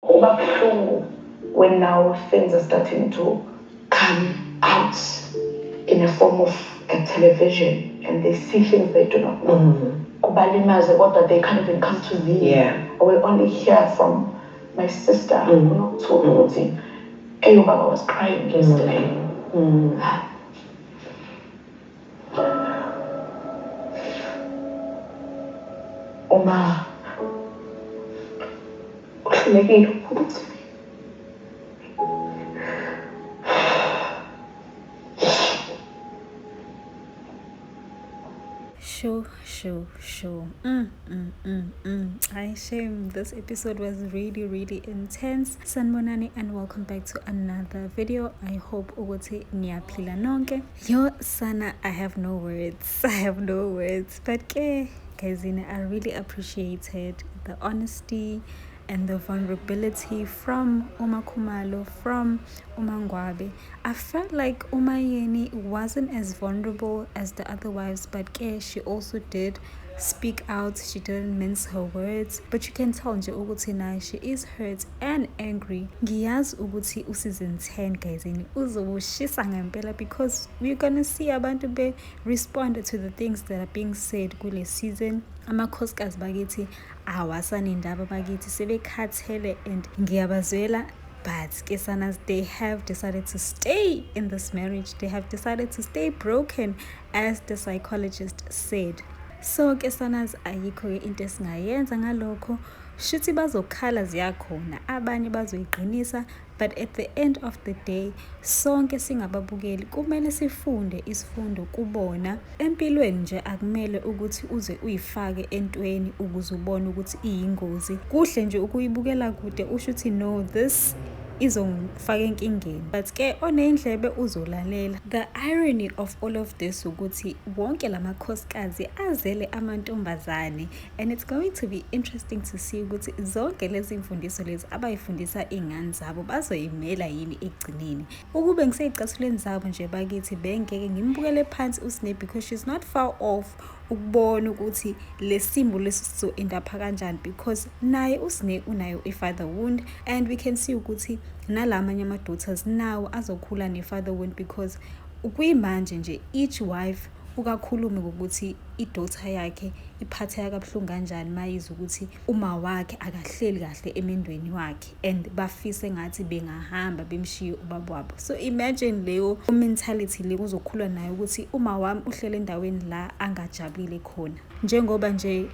When now things are starting to come out in a form of a television and they see things they do not know. That they can't even come to me. I will only hear from my sister. Baba was crying yesterday. Uma uhlulekile ukuthi Sure. I shame. This episode was really intense. Sanibonani and welcome back to another video. I hope ukuthi niyaphila nonke. Yo sana, I have no words. But guys, I really appreciated the honesty and the vulnerability from Uma Khumalo, from Uma Ngwabe. I felt like Uma Yeni wasn't as vulnerable as the other wives, but she also did speak out. She didn't mince her words, but you can tell nje ukuthi naye she is hurt and angry. Ngiyazi ukuthi season 10 guys uzoshisa ngempela, because we're gonna see abantu be respond to the things that are being said kule season. Amakhosikazi bakithi awasanendaba bakithi sebekhathele and ngiyabazwela. But Kesanas, they have decided to stay in this marriage. They have decided to stay broken, as the psychologist said. So Kesanas, ayikho into esingayenza ngalokho. Shuthi bazokhala ziyakhona, abanye bazoyiqinisa, but at the end of the day sonke singababukeli kumele sifunde isifundo kubona. Empilweni nje akumele ukuthi uze uyifake entweni ukuze ubone ukuthi iyingozi. Kuhle nje ukuyibukela kude ushuthi no, this izongifaka enkingeni, but onendlebe uzolalela. The irony of all of this ukuthi wonke lamakhosikazi azele amantombazane, and it's going to be interesting to see ukuthi zonke lezi imfundiso lezi abayifundisa ingane zabo bazoyimela yini ekugcineni. Ukube ngiseyicathuleni zabo nje bakithi bengeke ngimbukele phansi uSnake, because she's not far off ukubona ukuthi lesimo lesizo endapha kanjani, because naye uSnake unayo i-father wound, and we can see ukuthi nalamanye ama-daughters nawo azokhula ne-father wound, because ukuyimanje nje each wife ukakhulume ukuthi idaughter yakhe iphatheka kabuhlungu kanjani mayiza ukuthi uma wakhe akahleli kahle emendweni wakhe, and bafise ngathi bengahamba bemshiye ubaba wabo. So imagine leyo mentality le uzokhula nayo ukuthi uma wami uhlele endaweni la angajabulile khona. Njengoba nje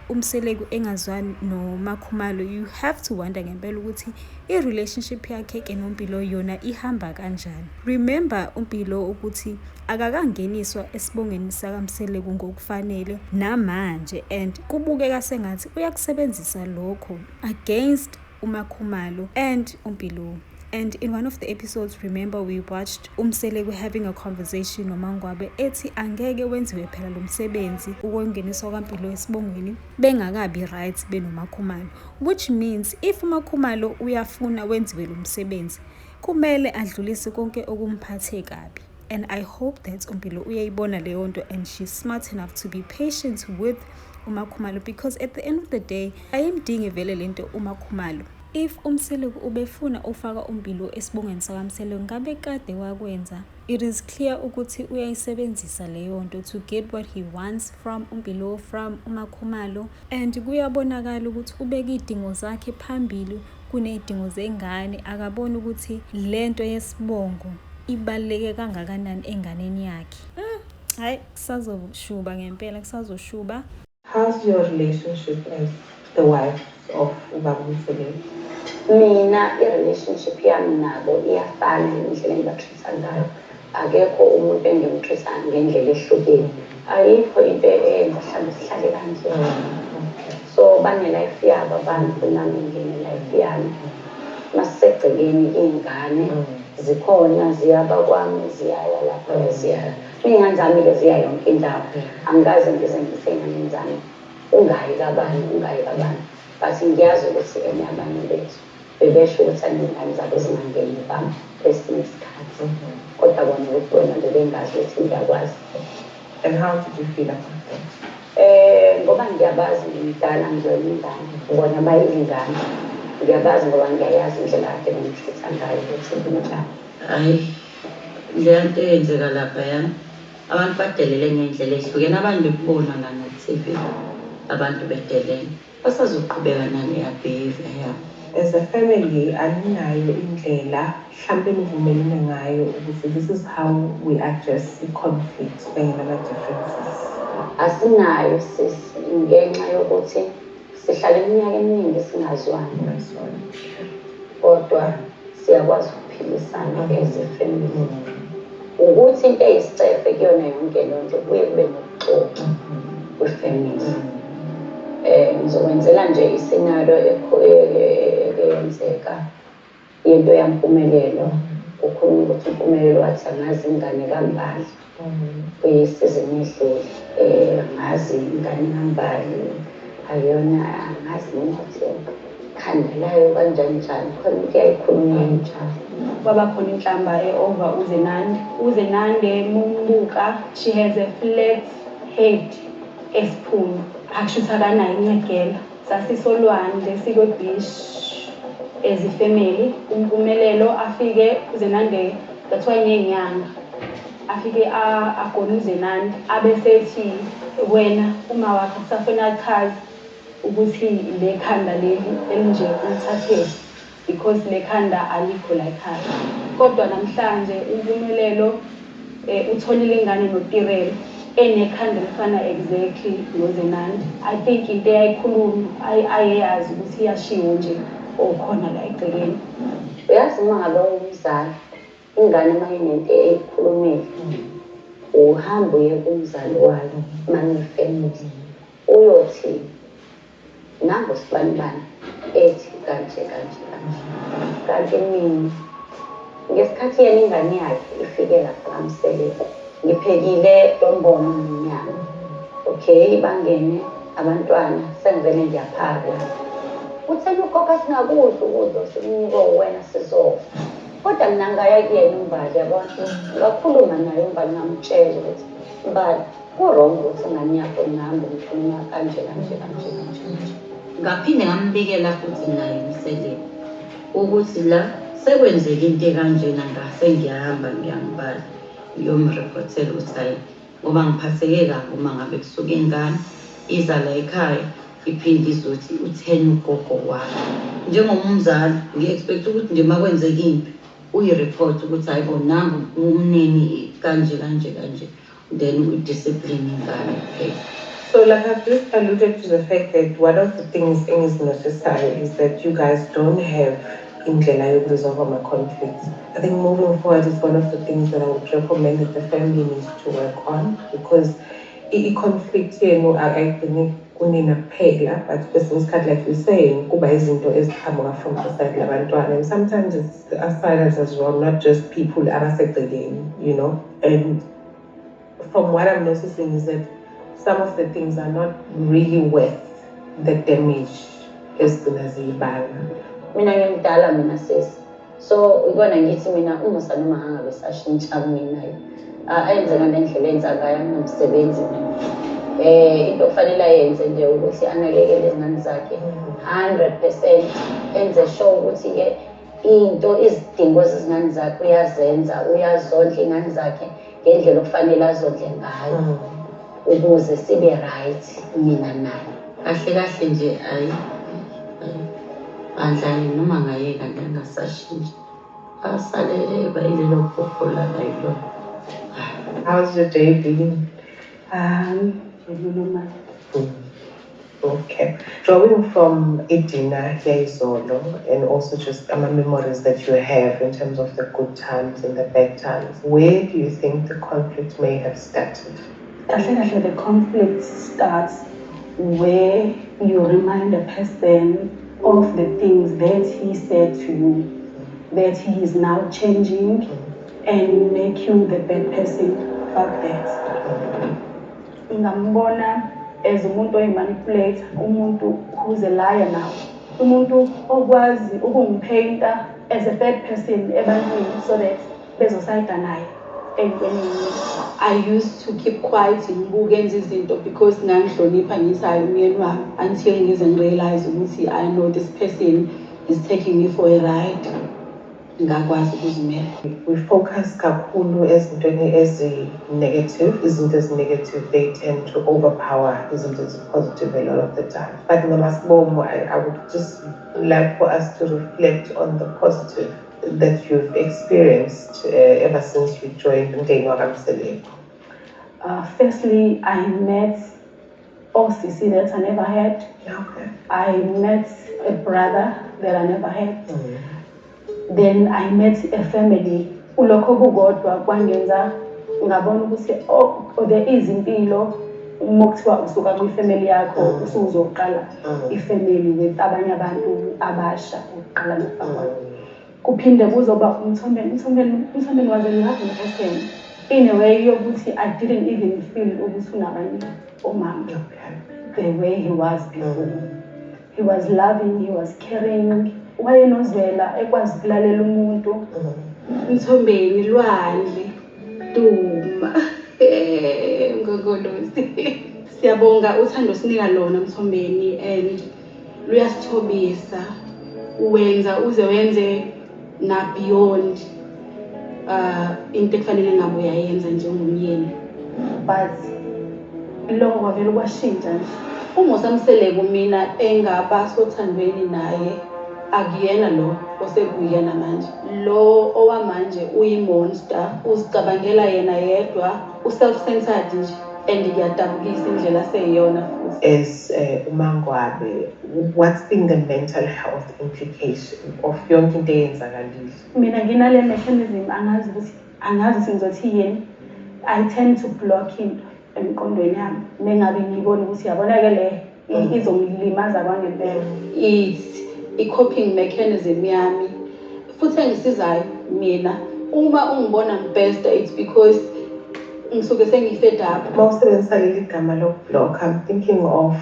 umseleku engazwani noMakhumalo, you have to wonder ngempela ukuthi i-relationship yakhe noMpilo yona ihamba kanjani. Remember uMpilo ukuthi akakangeniswa esibongeni sakamseleku ngokufanele namanje, and kubukeka sengathi uyakusebenzisa lokho against uMakhumalo and uMpilo. And in one of the episodes, remember, we watched Umseleku having a conversation noMangwabe ethi angeke wenziwe phela lo msebenzi ukungeniswa kwaMpilo esibongweni bengakabi right benoMakhumalo, which means if uMakhumalo uyafuna wenziwe lo msebenzi kumele adlulise konke okumphathe kabi. And I hope that uMpilo uyayibona leyo nto, and she's smart enough to be patient with uMakhumalo, because at the end of the day ayimdingi vele lento uMakhumalo. If uMseleku ubefuna ufaka uMpilo esibongweni sakamseleku ngabe kade wakwenza. It is clear ukuthi uyayisebenzisa leyo nto to get what he wants from uMpilo, from uMakhumalo, and kuyabonakala ukuthi ubeka idingo zakhe phambili kunezidingo zengane. Akabona ukuthi lento yesibongo ibaleke kangakanani enganeni yakhe. Hayi kusazoshuba ngempela, kusazoshuba. How's your relationship as the wife of Ubaba Mseleku? Mina i-relationship yami nabo iyafana ngendlela engibatrisa ngayo. Akekho umuntu engimtrisa ngendlela ehlukile. Ayikho into engahlala sihlale kanje. So bane-life yabo abantu, nami ngine-life yami. Masisegcekeni iy'ngane zikhona, ziyaba kwami, ziyaya lapho ziyaya. Iy'ngane zami-ke ziya yonke indawo. Angikaze ngize ngisey'nganeni zami ungayi kabani. But ngiyazi ukuthi abanye bethu bebesho ukuthi anezingane zabo zingangeni bami kwesinye isikhathi, kodwa bona ukuthi bona bebengazi ukuthi ngiyakwazi. And how did you feel about that? Ngoba ngiyabazi ngimdala ngizona ingane, bona bayizingane. Ngiyabazi ngoba ngiyayazi indlela akade ngimtreat-a ngayo ukuthi njani. Hayi, le nto eyenzeka laphayana abantu badelele ngendlela ehlukene, abantu bekubona na-TV abantu bedelele basazoqhubeka naleya behavior yabo. As a family, aninayo indlela mhlambe nivumelene ngayo ukuthi this is how we address conflict kanye nama-differences. Asinayo sisi ngenxa yokuthi sihlala iminyaka eminingi singazwani. Kodwa siyakwazi ukuphilisana as a family. Ukuthi into eyisicefe kuyona yonke le nto kuye kube nokuxoxa kwefamily. Ngizokwenzela nje isenaro eyenzeka yento yampumelelo. Kukhona ukuthi impumelelo wathi angazi ingane kaMbali kuyisizini edlule. Ngazi ingane kaMbali ayona angazi ukuthi khanda layo kanjani njani khona into yayikhulunywa njalo. Kwaba khona inhlamba over uzenande mumbuka, she has a flat head esiphume akushuthi akanayo incegela. Sasisolwandle sikwe-beach as a-family. Umpumelelo afike uzenande ngathiwa ngenyanga afike agone uzenande abesethi wena uma wakho kusafuna achaze ukuthi le khanda leli elinje ulithathele because le khanda alikho la ekhaya. Kodwa namhlanje Impumelelo utholile ingane noTirelo enekhanda elifana exactly noZenandi. I think into eyayikhuluma ayeyazi ukuthi iyashiwo nje okhona la egcekeni. Uyazi uma ngabe umzali ingane uma inento eyikhulumile uhamba uye kumzali wayo manifamily uyothi nango sibanibani ethi kanje kanje kanje. Kanti mina ngesikhathi yena ingane yakhe ifike lapha kamsebenzi ngiphekile ntombolo nomnyama. Okay, bangene abantwana sengivele ngiyaphaka. Uthena ukhokha singakudla ukudla sikunike wena sizofa. Kodwa mina ngaya kuyena uMbali yabona ngakhuluma naye uMbali ngamtshela ukuthi Mbali ku-wrong ukuthi ingane yakho ngihamba ngikhuluma kanje kanje kanje kanje. Ngaphinde ngambikela futhi naye umseleni ukuthi la sekwenzeka into ekanjena ngase ngiyahamba ngiyangibala ngiyomreportela ukuthi hayi ngoba ngiphatheke kabi uma ngabe kusuka ingane iza la ekhaya iphinde izothi uthena ugogo wakhe. Njengomzali ngi-expect ukuthi nje uma kwenzeka impi uyireport ukuthi hayi bo nangu umnini kanje kanje kanje, then udiscipline ingane kuphela. So like I've just alluded to the fact that one of the things is necessary is that you guys don't have indlela yokuresolve my conflicts. I think moving forward is one of the things that I would recommend that the family needs to work on, because i-conflict I think kunina kuphela, but kwesinye isikhathi like you're saying kuba izinto eziqhamuka from the side labantwana, and sometimes it's the outsiders as well, not just people abasegcekeni, you know. And from what I'm noticing is that some of the things are not really worth the damage ezigcina ziyibanga. Mina ngimdala mina sisi, so ikona ngithi mina umusa noma angabe sashintsha mina ayenze ngendlela enza ngayo nomsebenzi mina. Into kufanele ayenze nje ukuthi anakekele izingane zakhe 100%, enze sure ukuthi ke into izidingo zezingane zakhe uyazenza, uyazondla ingane zakhe ngendlela okufanele azondle ngayo ukuze sibe right mina naye. Kahle kahle nje ayi bandla noma ngayeka ngingasashintsha asale bayilelo phupho la bayilo. How's your day been? Okay. Drawing from Edina Yaizolo and also just memories that you have in terms of the good times and the bad times, where do you think the conflict may have started? I think the conflict starts where you remind a person of the things that he said to you, that he is now changing and make you the bad person of that. Ngambona as umuntu oyimanipulate, umuntu who's a liar now, umuntu okwazi ukungipainta as a bad person ebantwini so that bezosayida naye. And when I used to keep quiet ngibuke enza izinto because ngangihlonipha ngisayo umyeni wami until ngize ngirealize ukuthi I know this person is taking me for a ride. Ngakwazi ukuzimela. We focus kakhulu ezintweni ezi-negative. Izinto ezi-negative, they tend to overpower izinto ezi-positive a lot of the time. But I would just like for us to reflect on the positive that you've experienced ever since you joined Umndeni WakaMseleku. Firstly, I met OCC that I never had. Okay. I met a brother that I never had. Then I met a family. Ulokho kukodwa kwangenza ngabona ukuthi there is impilo uma kuthiwa usuka kwifamily yakho usuzoqala ifamily with abanye abantu abasha uqala ngokufakwa. Kuphinde kuzoba umthomeni was a loving person in a way yokuthi I didn't even feel ukuthi unabanye omama. The way he was before. He was loving, he was caring. Wayenozwela ekwazi ukulalela umuntu. Mthombeni lwandle duma ngogolosi. Siyabonga uthando sinika lona Mthombeni and luyasithobisa. Uwenza uze wenze na beyond into ekufanele ngabe uyayenza njengomyeni. But lokho kwavele kwashintsha nje. UMosamseleku mina engaba sothandweni naye akuyena lo osekuyena manje. Lo owamanje uyimonster, uzicabangela yena yedwa, uself-centered nje and ngiyadabukisa indlela seyiyona futhi. As uMangwabe, what's been the mental health implication of yonke into eyenzakalile? Mina nginale mechanism angazi singizothi yini. I tend to block him emqondweni yami. Mengabe ngibona ukuthi yabona-ke le izongilimaza kwangempela. It's a coping mechanism yami. Futhi engisizayo mina uma ungibona ngibhesta it's because ngisuke sengifed up. Mawusebenzisa leli gama lokublock, I'm thinking of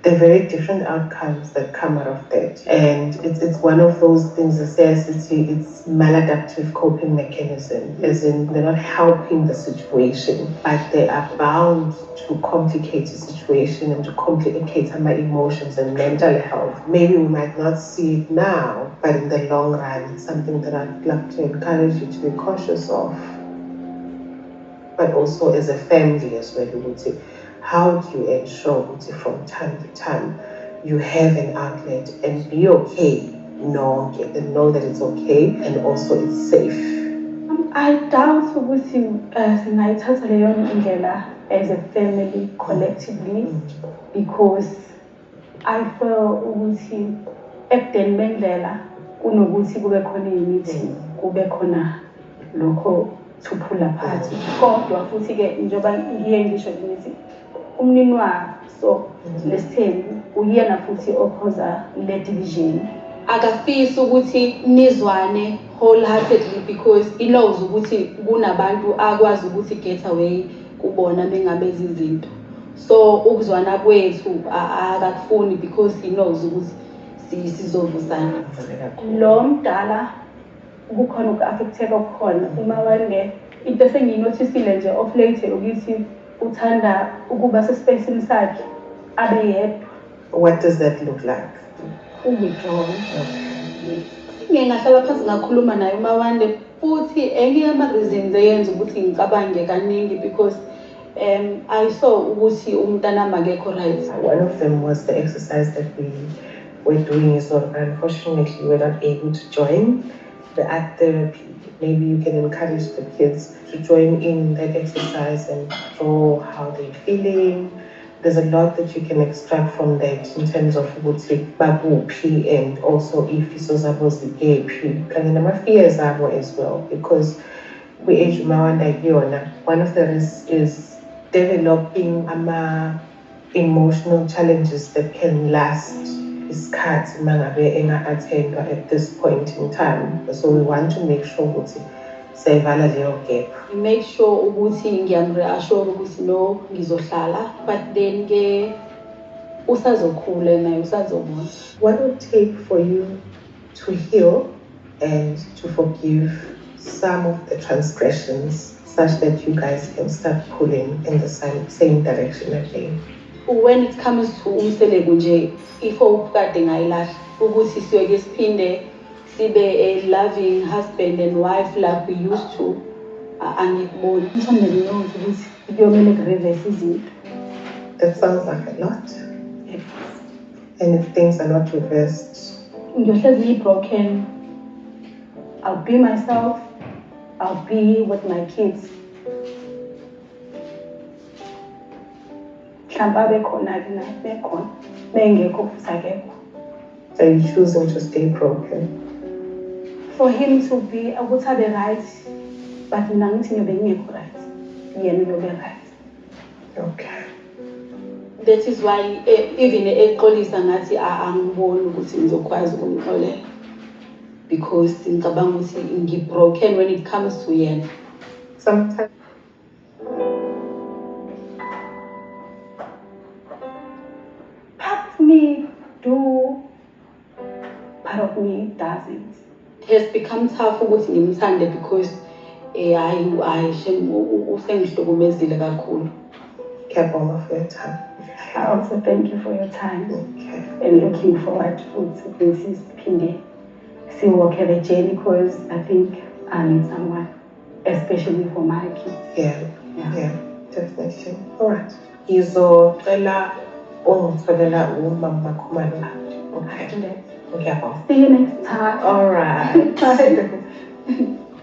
the very different outcomes that come out of that. And it's one of those things that says it's maladaptive coping mechanism, as in they're not helping the situation, but they are bound to complicate the situation and to complicate my emotions and mental health. Maybe we might not see it now, but in the long run, it's something that I'd love to encourage you to be cautious of. But also as a family as well, we would say, how do you ensure that from time to time you have an outlet and be okay, know that it's okay and also it's safe? I doubt ukuthi singayithatha leyo ndlela as a family collectively because I feel ukuthi ekudeni bendlela kunokuthi kube khona imithi kube khona lokho to pull apart. Kodwa futhi ke njengoba ngiye ngisho ukuthi umninwa so lesithembu uyena futhi ophosa le division. Akafisa ukuthi nizwane wholeheartedly because he knows ukuthi kunabantu akwazi ukuthi get away kubona bengabe izinto. So ukuzwana kwethu akakufuni because he knows ukuthi sizovusana. Lo mdala kukhona uku-affecteka okukhona uma wande into esengiyinotisile nje of late ukuthi uthanda ukuba sesipacini sakhe abe yedwa. What does that look like? Withdraw. Ngingahlala phansi ngakhuluma naye uma wande futhi enye ama-reasons eyenza ukuthi ngicabange kaningi because I saw ukuthi umntana makekho right. One of them was the exercise that we were doing is not, unfortunately we were not able to join the art therapy. Maybe you can encourage the kids to join in that exercise and draw how they're feeling. There's a lot that you can extract from that in terms of babupi and also if zabo zigephi and my fears as well, because we age one of the risks is developing emotional challenges that can last at this point in time. So we want to make sure that sevala leyo gap. Make sure ukuthi ngiyamreassure ukuthi no ngizohlala but then ke usazokhula naye usazobona. What would it take for you to heal and to forgive some of the transgressions such that you guys can start pulling in the same direction again? when it comes to umseleku nje i-hope kade ngayilahla ukuthi siyoke siphinde sibe a loving husband and wife like we used to angikuboni mhlawumbe ngiyonke ukuthi kuyomele kureverse izinto. That sounds like a lot. Yes. And if things are not reversed, Ngiyohlezi ngi-broken. I'll be myself. I'll be with my kids. Mhlawumbe abekhona-ke naye bekhona bengekho futhi akekho. are you choosing to stay broken? For him to be ukuthi abe right, but mina ngithi ngiyobe ngingekho right. Yena uyobe right. Okay. That is why even exolisa ngathi angiboni ukuthi ngizokwazi ukunixolela. Because ngicabanga ukuthi ngi-broken when it comes to yena. Sometimes Part of me do, part of me doesn't. It has become tough ukuthi ngimthande because usengihlukumezile kakhulu. Kiyabonga for your time. I also thank you for your time Okay. and looking forward to siphinde walk the journey because I think I need someone, especially for my kids. Yeah, definitely. All right. Ngizocela ungitholela umama Khumalo. Okay. After that. Ngiyabonga. See you next time. All right.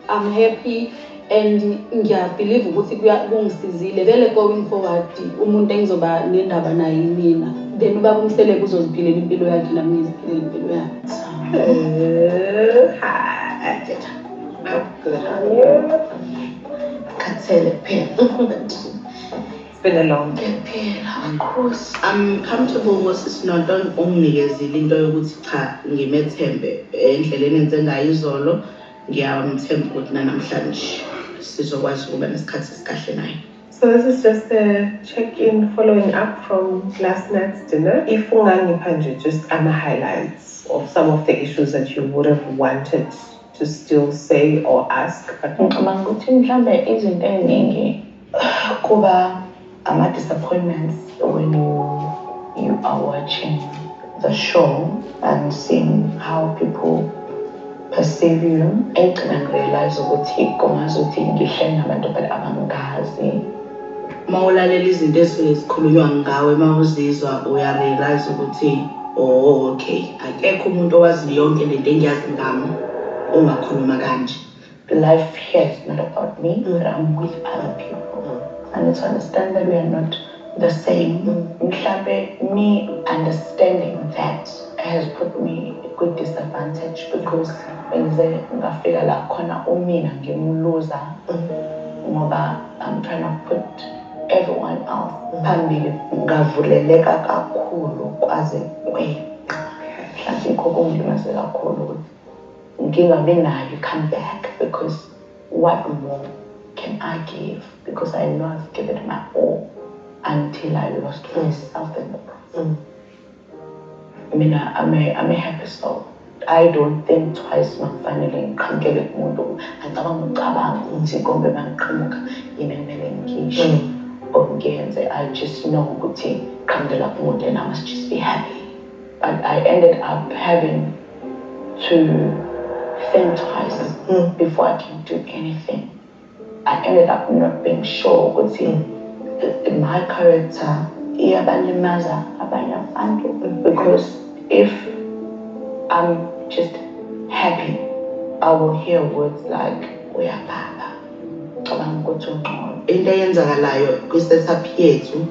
I'm happy and ngiyabelieve ukuthi kungisizile vele going forward umuntu engizoba nendaba naye mina then ubaba umseleke uzoziphilela impilo yakhe nami ngiziphilela impilo yakhe. Khathele phela. It's been a long day. Phela, of course. I'm comfortable ngosi sinodon onginikezile into yokuthi cha ngimethembe endleleni enzengayo izolo ngiyamthemba ukuthi namhlanje sizokwazi ukuba nesikhathi esikahle naye. So this is just a check-in following up from last night's dinner. If ungangipha nje just highlights of some of the issues that you would have wanted to still say or ask. Ngicabanga ukuthi mhlambe izinto eziningi kuba ama-disappointments when you are watching the show and seeing how people perceive you. Engigcina ngirealize ukuthi kungazuthi ngihleli nabantu abangazi. Mawulalela izinto esuke zikhulunywa ngawe mawuzizwa uyarealize ukuthi oh okay akekho umuntu owazi yonke lento engiyazi ngami ongakhuluma kanje. Life here is not about me, but I'm with other people. I need to understand that we are not the same. Mhlambe me understanding that has put me at a good disadvantage because bengize ngafika la khona umina ngimluza ngoba I'm trying to put everyone else phambili ngavuleleka kakhulu kwaze mhlawumbe ikho kungilimaze kakhulu ngingabe nayo come back because what more can I give because I know I've given my all until I lost myself in the process. I mean, I'm a happy soul. I don't think twice mangifanele ngiqhamukele kumuntu angicabanga ucabanga ukuthi kombe mangiqhamuka yini kumele ngisho or ngiyenze. I just know ukuthi qhamukela kumuntu and I must just be happy. But I ended up having to think twice before I can do anything. I ended up not being sure ukuthi my character iyabalimaza abanye abantu because if I'm just happy, I will hear words like uyababa cabanga ukuthi ungcono. Into eyenzakalayo kwi-setup yethu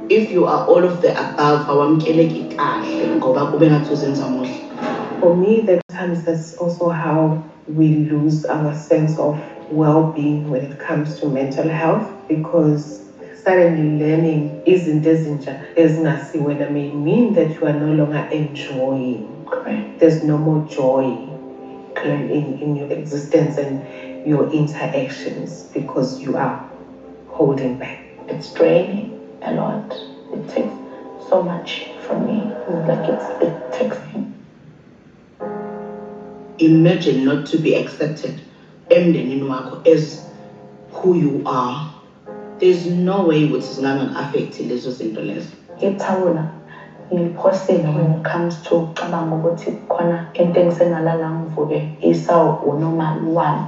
if you are all of the above awamkeleki kahle ngoba kube ngathi uzenza muhle. For me, there are times that's also how we lose our sense of well-being when it comes to mental health because suddenly learning izinto ezintsha ezingasiwena may mean that you are no longer enjoying. Correct. There's no more joy in your existence and your interactions because you are holding back. It's draining a lot. It takes so much from me. Like it takes me. Imagine not to be accepted emndenini wakho as who you are. There's no way ukuthi zinganga affect lezo zinto lezo. ngithawula ngiphosile when it comes to cabanga ukuthi khona into engisengalala ngivuke unormal wami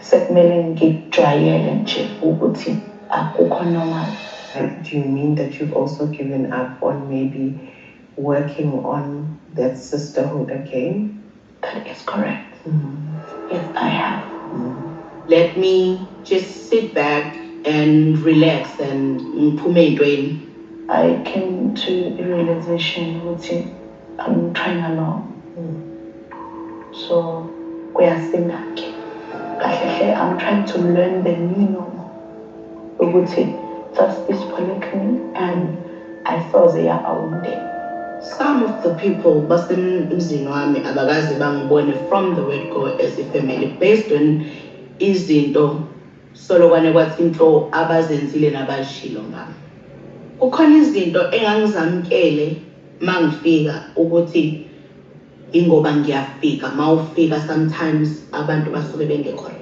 sekumele ngijwayele nje ukuthi akukho normal. Do you mean that you've also given up on maybe working on that sisterhood again? That is correct. Yes, I have. Let me just sit back and relax and ngiphume ey'ntweni. I came to the realization that I'm trying along. So, I'm trying to learn the new normal. Just this polygamy, and I thought they are one day. Some of the people basemzini wami abakaze bangibone from the word go as a family based on izinto solokwane kwathi into abazenzile nabashilo ngami. Kukhona izinto engangizamkele mangifika ukuthi ingoba ngiyafika mawufika sometimes abantu basuke bengekho right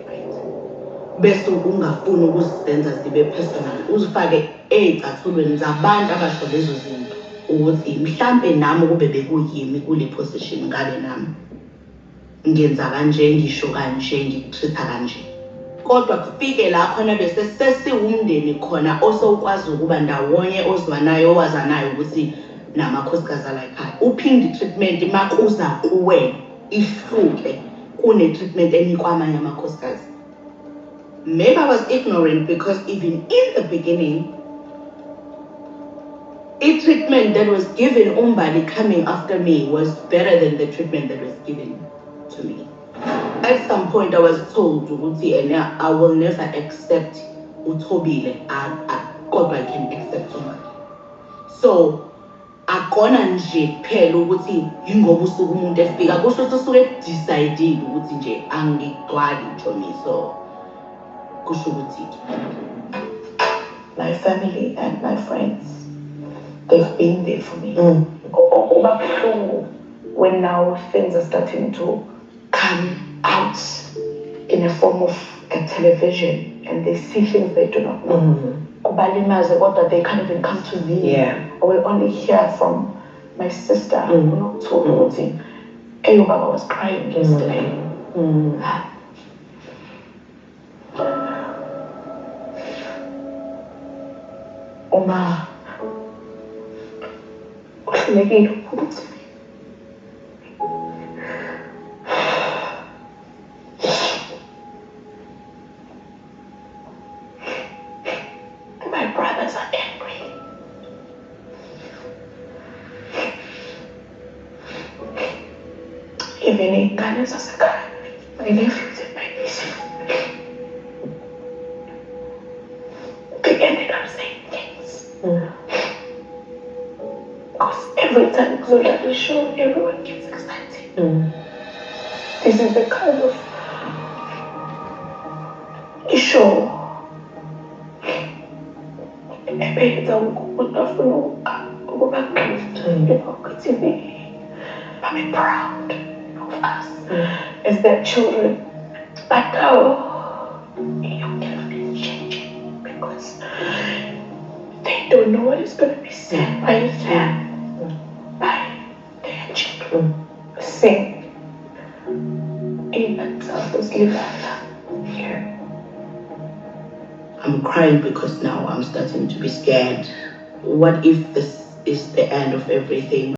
bese ungafuni ukuzenza zibe personal uzifake ezicathulweni zabantu abasho lezo zinto ukuthi mhlambe nami kube bekuyimi kule position ngabe nami ngenza kanje ngisho kanje ngikutreatha kanje kodwa kufike la khona bese sesiwumndeni khona osokwazi ukuba ndawonye ozwanayo owazanayo ukuthi namakhosikazi la ekhaya uphindi treatment makuza kuwe ihluke kune treatment enikwa amanye amakhosikazi. Maybe I was ignorant because even in the beginning the treatment that was given Umbali coming after me was better than the treatment that was given to me. At some point I was told and I will never accept Utobile God I can accept Umbali. So akona nje phela ukuthi yingoba usuku umuntu efika kusho ukuthi usuke decide ukuthi nje angigcwali so kusho ukuthi my family and my friends, they've been there for me. When now things are starting to come out in a form of a television and they see things they do not know. That they can't even come to me. I will only hear from my sister. Baba was crying yesterday. Uma my brothers are angry. Even in Ghana, my nephews and my nieces, they ended up saying things. Because every time Zola is shown, everyone gets excited. This is the kind of show. I'm proud of us as their children. But now you cannot change because they don't know what is going to be said by them, by their children. Sing in themselves live. I'm crying because now I'm starting to be scared. What if this is the end of everything?